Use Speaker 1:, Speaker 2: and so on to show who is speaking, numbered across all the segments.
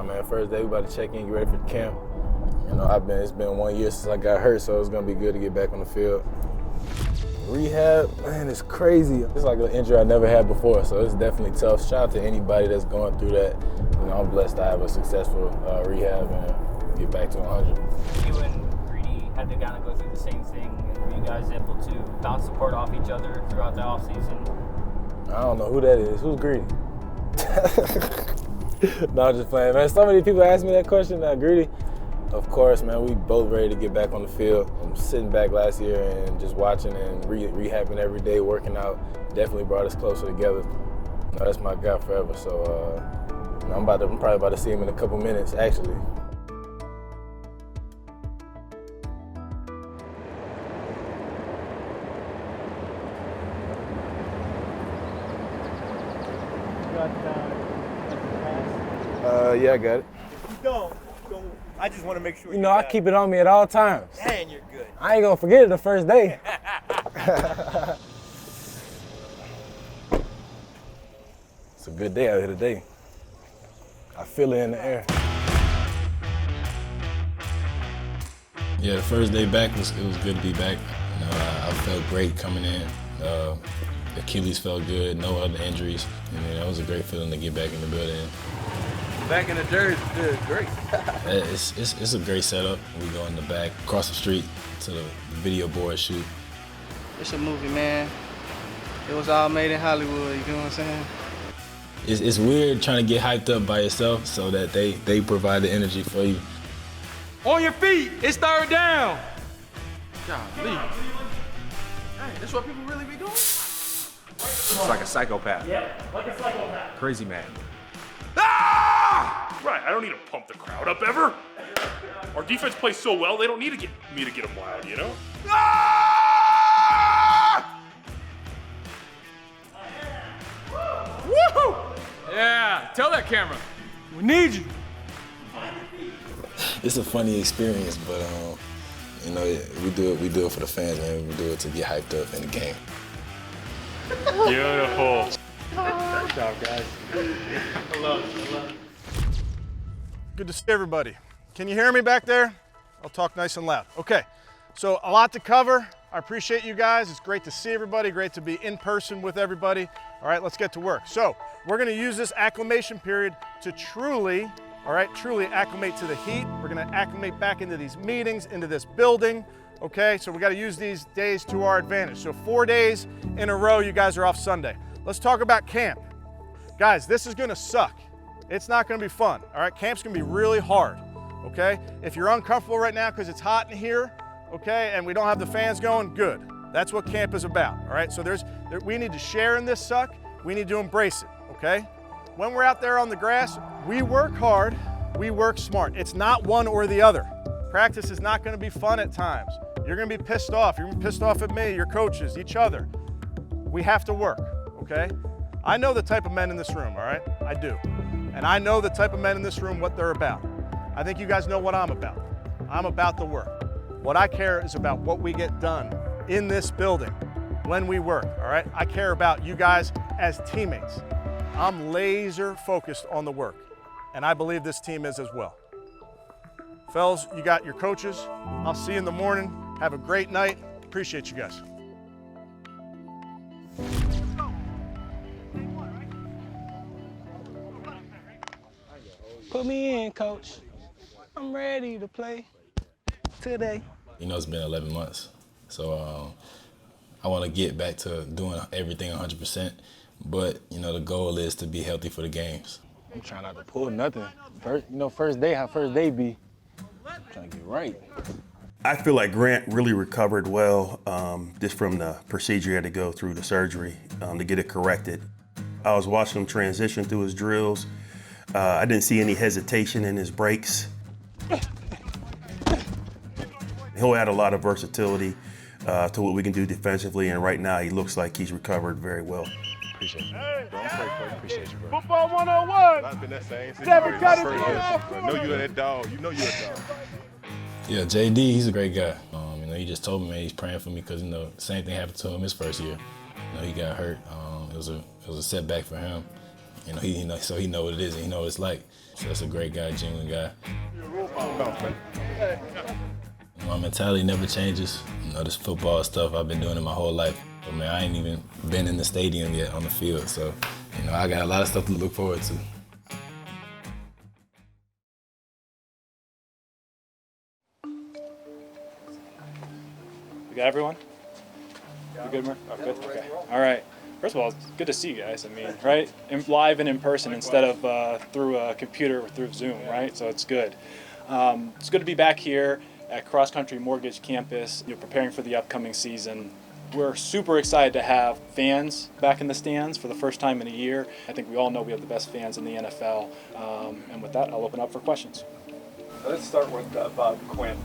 Speaker 1: Man, first day we about to check in, get ready for the camp. You know, it's been 1 year since I got hurt, so it's gonna be good to get back on the field. Rehab, man, it's crazy. It's like an injury I never had before, so it's definitely tough. Shout out to anybody that's going through that. You know, I'm blessed to have a successful rehab and get back to 100.
Speaker 2: You and Greedy had to kind of go through the same thing. Were you guys able to bounce support off each other throughout the offseason?
Speaker 1: I don't know who that is. Who's Greedy? No, I'm just playing, man. So many people ask me that question. Greedy, of course, man. We both ready to get back on the field. I'm sitting back last year and just watching and rehabbing every day, working out. Definitely brought us closer together. You know, that's my guy forever. So I'm probably about to see him in a couple minutes, actually. Yeah, I got it.
Speaker 3: Don't. I just want to make sure.
Speaker 1: You know, I keep it on me at all times.
Speaker 3: Man, you're good.
Speaker 1: I ain't gonna forget it the first day. It's a good day out here today. I feel it in the air.
Speaker 4: Yeah, the first day back, it was good to be back. You know, I felt great coming in. Achilles felt good, no other injuries. And it was a great feeling to get back in the building.
Speaker 5: Back in the dirt is great.
Speaker 4: It's a great setup. We go in the back, across the street to the video board shoot.
Speaker 6: It's a movie, man. It was all made in Hollywood, you know what I'm saying?
Speaker 4: It's weird trying to get hyped up by yourself so that they provide the energy for you.
Speaker 5: On your feet, it's third down. Golly. Hey, that's what people really be doing? It's like a psychopath.
Speaker 7: Yeah, like a psychopath.
Speaker 5: Crazy man.
Speaker 7: Ah! Right, I don't need to pump the crowd up ever. Our defense plays so well, they don't need me to get them wild, you know? Ah! Woo!
Speaker 5: Yeah, tell that camera. We need you.
Speaker 4: It's a funny experience, but you know, we do it for the fans, man. We do it to get hyped up in the game.
Speaker 7: Beautiful.
Speaker 3: Good job, guys. I love it. Good to see everybody. Can you hear me back there? I'll talk nice and loud. Okay, so a lot to cover. I appreciate you guys. It's great to see everybody, great to be in person with everybody. All right, let's get to work. So we're gonna use this acclimation period to truly acclimate to the heat. We're gonna acclimate back into these meetings, into this building. Okay, so we gotta use these days to our advantage. So 4 days in a row, you guys are off Sunday. Let's talk about camp. Guys, this is gonna suck. It's not gonna be fun, all right? Camp's gonna be really hard, okay? If you're uncomfortable right now because it's hot in here, okay, and we don't have the fans going, good. That's what camp is about, all right? So we need to share in this suck. We need to embrace it, okay? When we're out there on the grass, we work hard, we work smart. It's not one or the other. Practice is not gonna be fun at times. You're gonna be pissed off. You're gonna be pissed off at me, your coaches, each other. We have to work, okay? I know the type of men in this room, all right? I do. And I know the type of men in this room, what they're about. I think you guys know what I'm about. I'm about the work. What I care is about what we get done in this building when we work, all right? I care about you guys as teammates. I'm laser focused on the work, and I believe this team is as well. Fellas, you got your coaches. I'll see you in the morning. Have a great night. Appreciate you guys.
Speaker 1: Put me in, coach. I'm ready to play today.
Speaker 4: You know, it's been 11 months, so I want to get back to doing everything 100%. But you know, the goal is to be healthy for the games.
Speaker 1: I'm trying not to pull nothing. First day, how first day be. I'm trying to get right.
Speaker 8: I feel like Grant really recovered well just from the procedure he had to go through, the surgery, to get it corrected. I was watching him transition through his drills. I didn't see any hesitation in his breaks. He'll add a lot of versatility to what we can do defensively, and right now he looks like he's recovered very well.
Speaker 1: Appreciate you. Bro, I'm praying for you. Appreciate you, bro.
Speaker 3: Football 101.
Speaker 9: I've been that same since
Speaker 3: Never got it.
Speaker 9: I know you're that dog. You know you're a dog.
Speaker 4: Yeah, JD, he's a great guy. You know, he just told me, man, he's praying for me because, you know, same thing happened to him his first year. You know, he got hurt. It was a setback for him. So he know what it is and he know what it's like. So that's a great guy, genuine guy. My mentality never changes. This football stuff, I've been doing it my whole life. But man, I ain't even been in the stadium yet on the field. So, I got a lot of stuff to look forward to.
Speaker 10: We got everyone? You good, Murph? Oh, good? Okay. All right. First of all, it's good to see you guys. Right? Live and in person instead of through a computer or through Zoom, right? So it's good. It's good to be back here at Cross Country Mortgage Campus, preparing for the upcoming season. We're super excited to have fans back in the stands for the first time in a year. I think we all know we have the best fans in the NFL. And with that, I'll open up for questions.
Speaker 11: Let's start with Bob Quinn.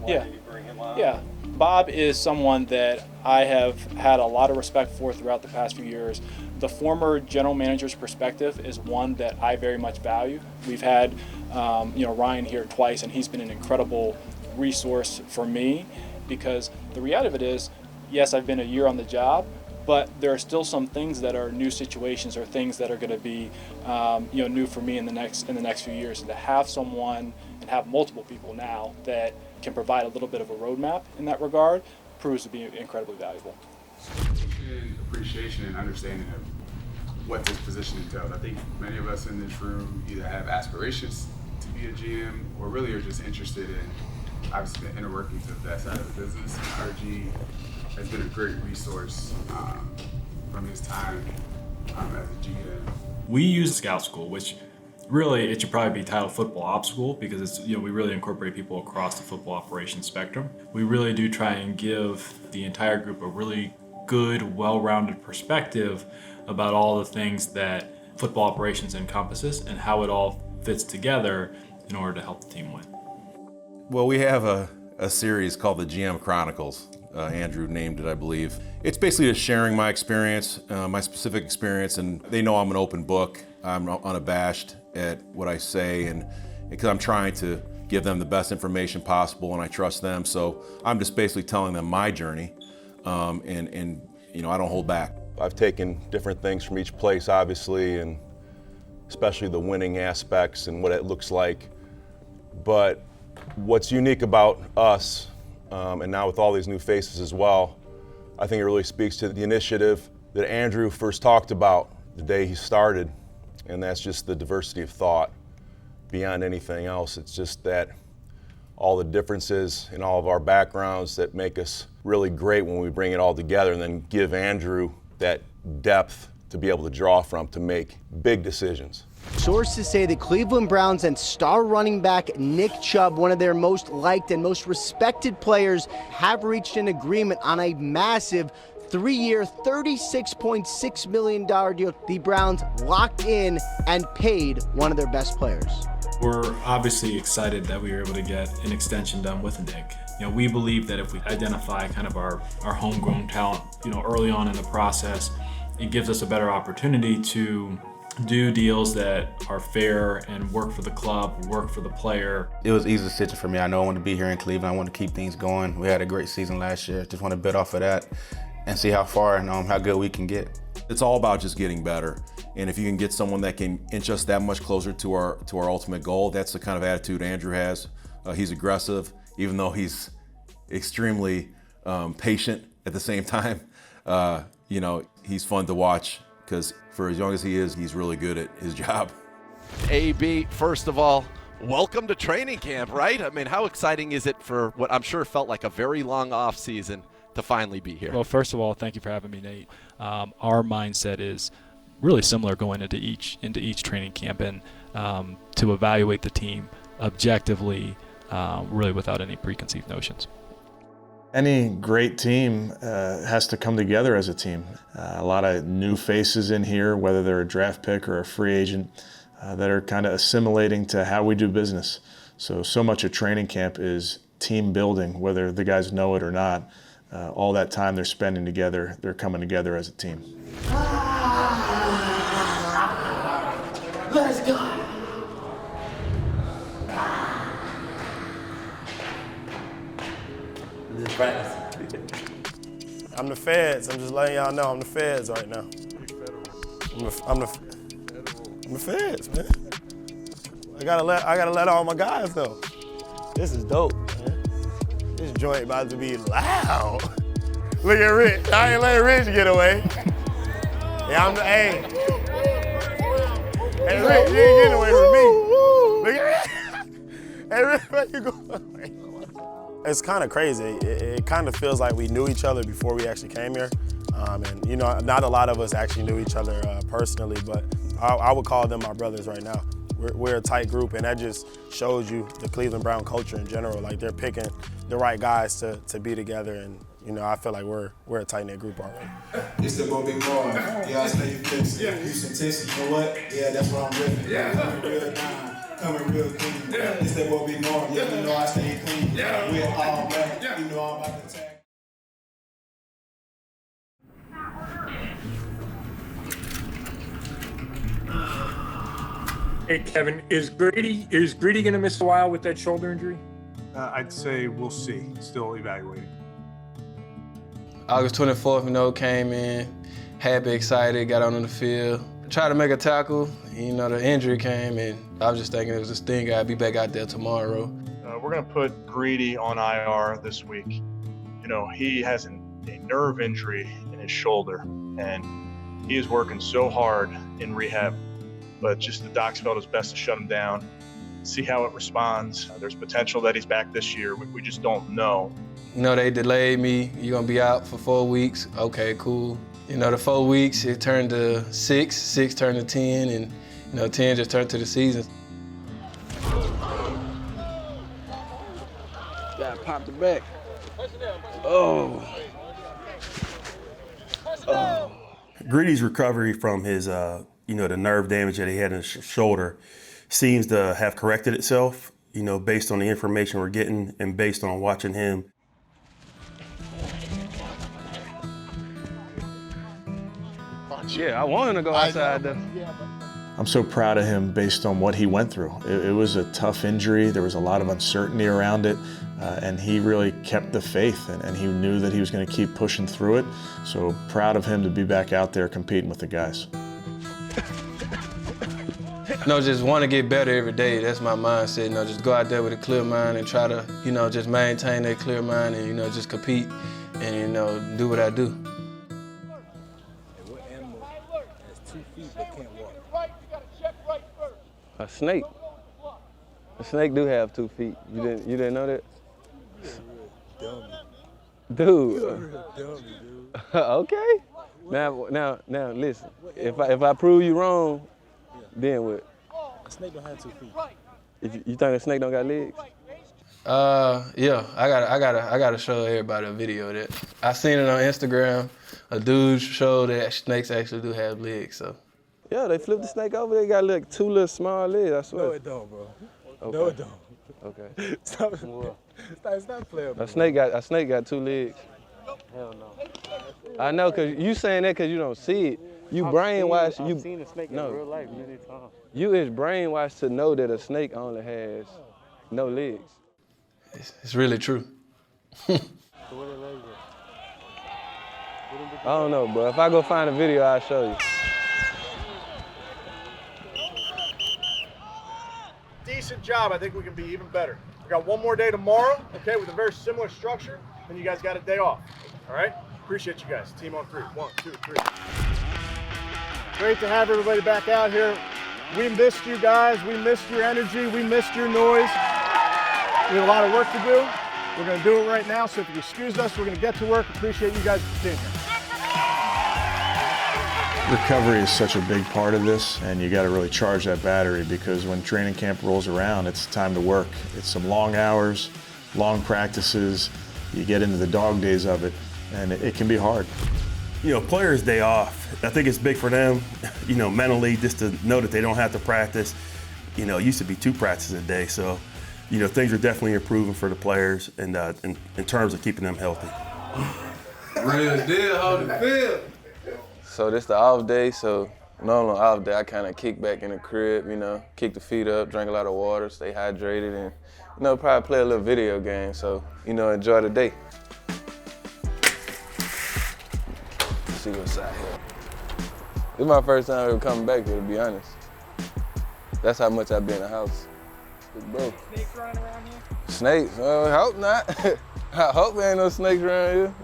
Speaker 11: Why did you bring him on?
Speaker 10: Yeah. Bob is someone that I have had a lot of respect for throughout the past few years. The former general manager's perspective is one that I very much value. We've had Ryan here twice, and he's been an incredible resource for me, because the reality of it is, yes, I've been a year on the job, but there are still some things that are new situations or things that are going to be new for me in the next few years. And to have someone and have multiple people now that can provide a little bit of a roadmap in that regard proves to be incredibly valuable.
Speaker 12: Appreciation and understanding of what this position entails. I think many of us in this room either have aspirations to be a GM or really are just interested in, obviously, the inner workings of that side of the business. RG has been a great resource from his time as a GM.
Speaker 13: We use Scout School, which really it should probably be titled Football Ops School, because it's we really incorporate people across the football operations spectrum. We really do try and give the entire group a really good, well-rounded perspective about all the things that football operations encompasses and how it all fits together in order to help the team win.
Speaker 14: Well, we have a series called the GM Chronicles. Andrew named it, I believe. It's basically just sharing my experience, my specific experience, and they know I'm an open book. I'm unabashed at what I say, and because I'm trying to give them the best information possible, and I trust them. So I'm just basically telling them my journey, and I don't hold back.
Speaker 8: I've taken different things from each place, obviously, and especially the winning aspects and what it looks like. But what's unique about us, and now with all these new faces as well, I think it really speaks to the initiative that Andrew first talked about the day he started, and that's just the diversity of thought. Beyond anything else, it's just that all the differences in all of our backgrounds that make us really great when we bring it all together, and then give Andrew that depth to be able to draw from to make big decisions.
Speaker 15: Sources say the Cleveland Browns and star running back Nick Chubb, one of their most liked and most respected players, have reached an agreement on a massive 3-year, $36.6 million deal. The Browns locked in and paid one of their best players.
Speaker 13: We're obviously excited that we were able to get an extension done with Nick. We believe that if we identify kind of our homegrown talent, early on in the process, it gives us a better opportunity to do deals that are fair and work for the club, work for the player.
Speaker 16: It was an easy decision for me. I know I wanted to be here in Cleveland. I wanted to keep things going. We had a great season last year. Just want to build off of that and see how far and how good we can get.
Speaker 14: It's all about just getting better. And if you can get someone that can inch us that much closer to our ultimate goal, that's the kind of attitude Andrew has. He's aggressive, even though he's extremely patient at the same time. He's fun to watch, because for as young as he is, he's really good at his job.
Speaker 17: AB, first of all, welcome to training camp, right? How exciting is it for what I'm sure felt like a very long off season to finally be here?
Speaker 18: Well, first of all, thank you for having me, Nate. Our mindset is really similar going into each training camp, and to evaluate the team objectively, really without any preconceived notions.
Speaker 3: Any great team has to come together as a team. A lot of new faces in here, whether they're a draft pick or a free agent, that are kind of assimilating to how we do business. So much of training camp is team building, whether the guys know it or not. All that time they're spending together, they're coming together as a team.
Speaker 19: Let's go.
Speaker 20: I'm the feds. I'm just letting y'all know I'm the feds right now. I'm the
Speaker 19: I'm the feds, man. I gotta let all my guys know. This is dope, man. This joint about to be loud. Look at Rich. I ain't letting Rich get away. Yeah, I'm the hey, Rich, you ain't getting away from me. Look at Rich. Hey, Rich, where you going? It's kind of crazy. It kind of feels like we knew each other before we actually came here. And you know, not a lot of us actually knew each other personally, but I would call them my brothers right now. We're a tight group, and that just shows you the Cleveland Brown culture in general. Like, they're picking the right guys to be together, and you know, I feel like we're a tight-knit group already.
Speaker 20: It's the Bobby Bar. Yeah, I stay fixed. Yeah. Houston, Texas, you know what? Yeah, that's what I'm ripping. Yeah. Coming real down, coming real clean. Yeah. It's the Bobby Bar. Yeah, you know I stay clean. Yeah. We're all black. Yeah. You know I'm about to tag.
Speaker 21: Hey Kevin, is Grady gonna miss a while with that shoulder injury?
Speaker 3: I'd say we'll see. Still evaluating.
Speaker 22: August 24th, you know, came in, happy, excited, got on the field, tried to make a tackle. You know, the injury came, and I was just thinking it was a stinger. I'd be back out there tomorrow.
Speaker 3: We're gonna put Greedy on IR this week. You know, he has a nerve injury in his shoulder, and he is working so hard in rehab. But just the docs felt it was best to shut him down, see how it responds. There's potential that he's back this year. We just don't know.
Speaker 22: You know, they delayed me. You're gonna be out for 4 weeks. Okay, cool. You know, the 4 weeks, it turned to 6, 6 turned to 10, and you know, 10 just turned to the season.
Speaker 6: Gotta pop the back. Oh.
Speaker 8: Oh. Greedy's recovery from his, you know, the nerve damage that he had in his shoulder seems to have corrected itself, you know, based on the information we're getting and based on watching him.
Speaker 22: Yeah, I wanted to go outside though.
Speaker 23: I'm so proud of him based on what he went through. It was a tough injury. There was a lot of uncertainty around it, and he really kept the faith, and he knew that he was going to keep pushing through it. So proud of him to be back out there competing with the guys.
Speaker 22: No, just want to get better every day. That's my mindset. You know, just go out there with a clear mind and try to, you know, just maintain that clear mind and, you know, just compete and, you know, do what I do.
Speaker 1: What animal has 2 feet but can't walk?
Speaker 22: A snake. A snake do have 2 feet. You didn't know that? Dude. Okay. Now, listen. If I prove you wrong, then what?
Speaker 1: A snake don't have 2 feet.
Speaker 22: You think a snake don't got legs? Yeah. I gotta show everybody a video of that. I seen it on Instagram. A dude showed that snakes actually do have legs. So. Yeah, they flipped the snake over. They got like 2 little small legs. I swear.
Speaker 1: No, it don't, bro.
Speaker 22: Okay.
Speaker 1: No, it don't.
Speaker 22: Okay.
Speaker 1: Stop playing.
Speaker 22: A snake got 2 legs. Hell no. I know, cause you saying that cause you don't see it. You brainwashed. I've seen a snake in real life many times. You is brainwashed to know that a snake only has no legs. It's really true. I don't know, bro. If I go find a video, I'll show you.
Speaker 3: Decent job. I think we can be even better. We got one more day tomorrow, okay, with a very similar structure. Then you guys got a day off. All right? Appreciate you guys. Team on 3. 1, 2, 3. Great to have everybody back out here. We missed you guys. We missed your energy. We missed your noise. We have a lot of work to do. We're going to do it right now, so if you excuse us, we're going to get to work. Appreciate you guys for being here.
Speaker 23: Recovery is such a big part of this, and you got to really charge that battery because when training camp rolls around, it's time to work. It's some long hours, long practices. You get into the dog days of it, and it can be hard.
Speaker 8: You know, players' day off, I think it's big for them, you know, mentally, just to know that they don't have to practice. You know, it used to be 2 practices a day, so, you know, things are definitely improving for the players and in terms of keeping them healthy.
Speaker 22: Real deal, hold the field. So this the off day, so normally off day I kind of kick back in the crib, you know, kick the feet up, drink a lot of water, stay hydrated, and, you know, probably play a little video game, so, you know, enjoy the day. Let's see what's out here. This is my first time ever coming back here, to be honest. That's how much I be in the house. Bro.
Speaker 2: Snakes running around here?
Speaker 22: Snakes? I hope not. I hope there ain't no snakes around here.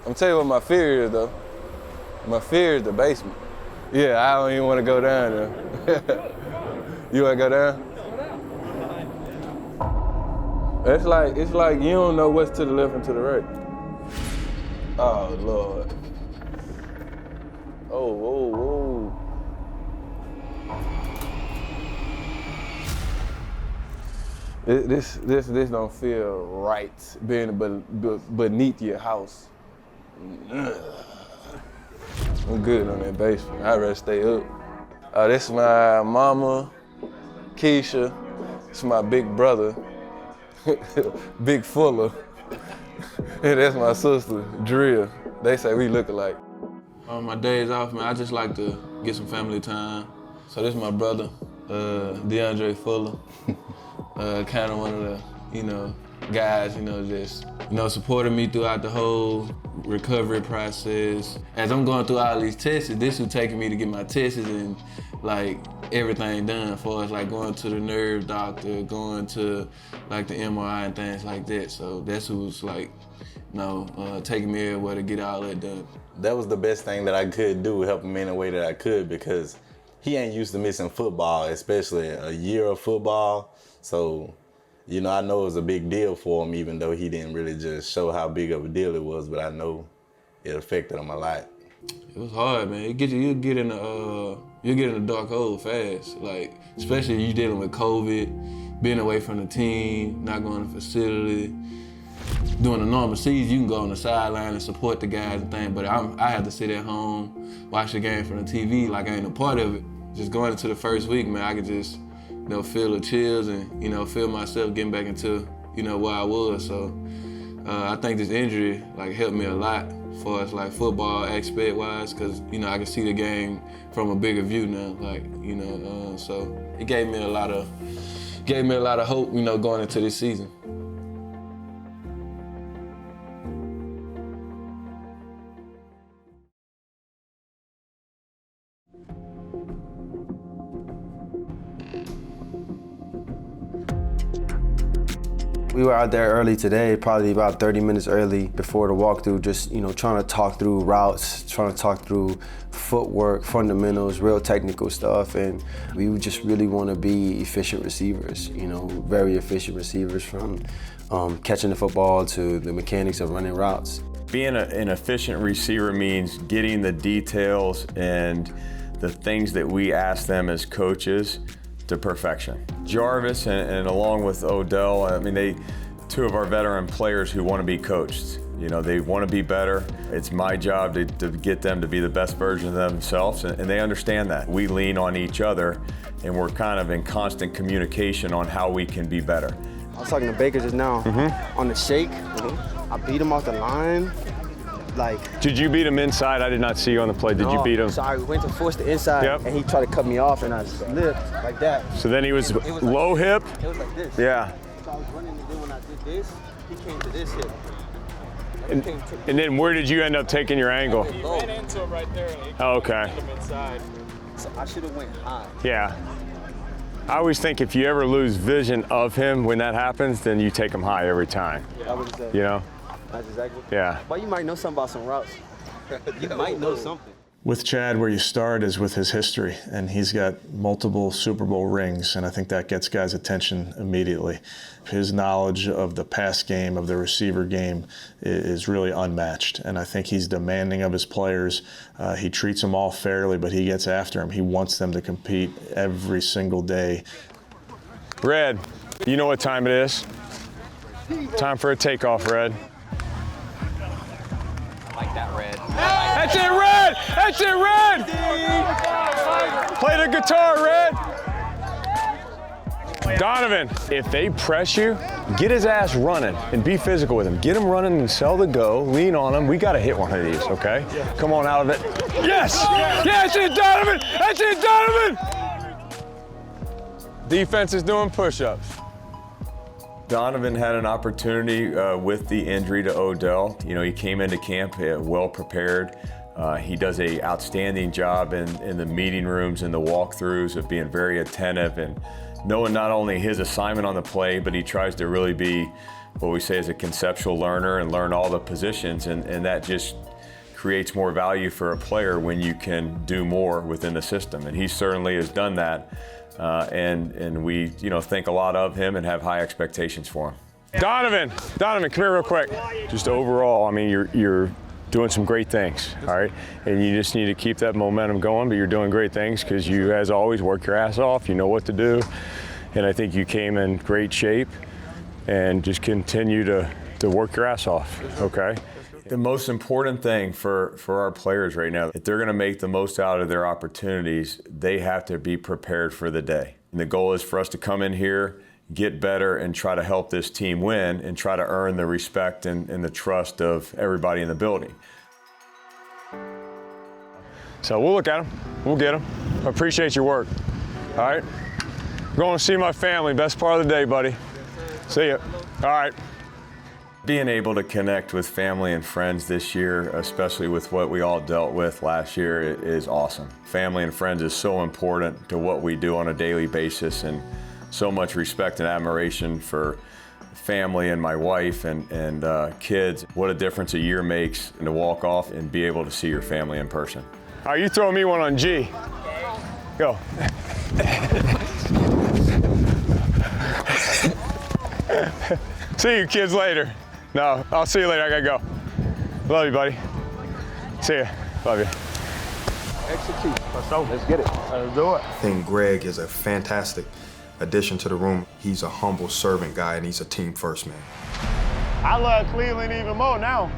Speaker 22: I'm telling you what my fear is, though. My fear is the basement. Yeah, I don't even want to go down there. You want to go down? It's like you don't know what's to the left and to the right. Oh, Lord. Oh, whoa, whoa. This don't feel right, being beneath your house. I'm good on that basement. I'd rather stay up. This is my mama, Keisha. This is my big brother, Big Fuller. And that's my sister, Drill. They say we look alike. On my days off, man, I just like to get some family time. So this is my brother, DeAndre Fuller. Kind of one of the, guys, just, supporting me throughout the whole recovery process. As I'm going through all these tests, this who's taking me to get my tests and everything done for us, going to the nerve doctor, going to the MRI and things like that. So that's who's taking me everywhere to get all that done.
Speaker 16: That was the best thing that I could do, help him in a way that I could, because he ain't used to missing football, especially a year of football. So, I know it was a big deal for him, even though he didn't really just show how big of a deal it was, but I know it affected him a lot.
Speaker 22: It was hard, man. You get in the dark hole fast. Especially you dealing with COVID, being away from the team, not going to the facility. During the normal season, you can go on the sideline and support the guys and things, but I had to sit at home, watch the game from the TV like I ain't a part of it. Just going into the first week, man, I could just feel the chills and feel myself getting back into where I was. So I think this injury helped me a lot for us football aspect wise, because I can see the game from a bigger view now. So it gave me a lot of hope going into this season.
Speaker 5: We were out there early today, probably about 30 minutes early before the walkthrough, just trying to talk through routes, trying to talk through footwork, fundamentals, real technical stuff, and we just really want to be efficient receivers, very efficient receivers, from catching the football to the mechanics of running routes.
Speaker 7: Being an efficient receiver means getting the details and the things that we ask them as coaches to perfection. Jarvis and along with Odell, two of our veteran players who want to be coached. They want to be better. It's my job to get them to be the best version of themselves, and they understand that. We lean on each other, and we're kind of in constant communication on how we can be better.
Speaker 5: I was talking to Baker just now on the shake. I beat him off the line.
Speaker 7: Did you beat him inside? I did not see you on the play. Did you beat him?
Speaker 5: So I went to force the inside, and he tried to cut me off, and I slipped like that.
Speaker 7: So then he was low hip?
Speaker 5: It was like this.
Speaker 7: Yeah.
Speaker 5: So I was running, and then when I did this, he came to this hip.
Speaker 7: And then where did you end up taking your angle?
Speaker 2: He ran into him right there. And
Speaker 7: oh, okay.
Speaker 2: him inside.
Speaker 5: So I should have went high.
Speaker 7: Yeah. I always think if you ever lose vision of him when that happens, then you take him high every time.
Speaker 5: I would say. That's exactly.
Speaker 7: Yeah.
Speaker 5: Well, you might know something about some routes. You might know something.
Speaker 23: With Chad, where you start is with his history, and he's got multiple Super Bowl rings, and I think that gets guys' attention immediately. His knowledge of the pass game, of the receiver game, is really unmatched, and I think he's demanding of his players. He treats them all fairly, but he gets after them. He wants them to compete every single day.
Speaker 7: Red, you know what time it is? Time for a takeoff, Red.
Speaker 24: I like that, Red.
Speaker 7: That's it, Red! That's it, Red! Play the guitar, Red! Donovan, if they press you, get his ass running and be physical with him. Get him running and sell the go, lean on him. We got to hit one of these, okay? Come on out of it. Yes! Yes, that's it, Donovan! That's it, Donovan! Defense is doing push-ups. Donovan had an opportunity with the injury to Odell. He came into camp well prepared. He does an outstanding job in the meeting rooms and the walkthroughs of being very attentive and knowing not only his assignment on the play, but he tries to really be what we say is a conceptual learner and learn all the positions, and that just creates more value for a player when you can do more within the system. And he certainly has done that, and we think a lot of him and have high expectations for him.
Speaker 4: Donovan, come here real quick. Just overall, I mean, you're doing some great things, all right? And you just need to keep that momentum going, but you're doing great things because you, as always, work your ass off. You know what to do. And I think you came in great shape and just continue to work your ass off, okay?
Speaker 7: The most important thing for our players right now, if they're going to make the most out of their opportunities, they have to be prepared for the day. And the goal is for us to come in here, get better, and try to help this team win and try to earn the respect and the trust of everybody in the building.
Speaker 4: So we'll look at them. We'll get them. I appreciate your work. All right? I'm going to see my family. Best part of the day, buddy. See ya. All right.
Speaker 7: Being able to connect with family and friends this year, especially with what we all dealt with last year, is awesome. Family and friends is so important to what we do on a daily basis, and so much respect and admiration for family and my wife and kids. What a difference a year makes, and to walk off and be able to see your family in person.
Speaker 4: All right, you throw me one on G. Go. See you kids later. No, I'll see you later. I gotta go. Love you, buddy. See ya. Love you.
Speaker 9: Execute. Let's get it. Let's do it.
Speaker 11: I think Greg is a fantastic addition to the room. He's a humble servant guy, and he's a team first man.
Speaker 19: I love Cleveland even more now.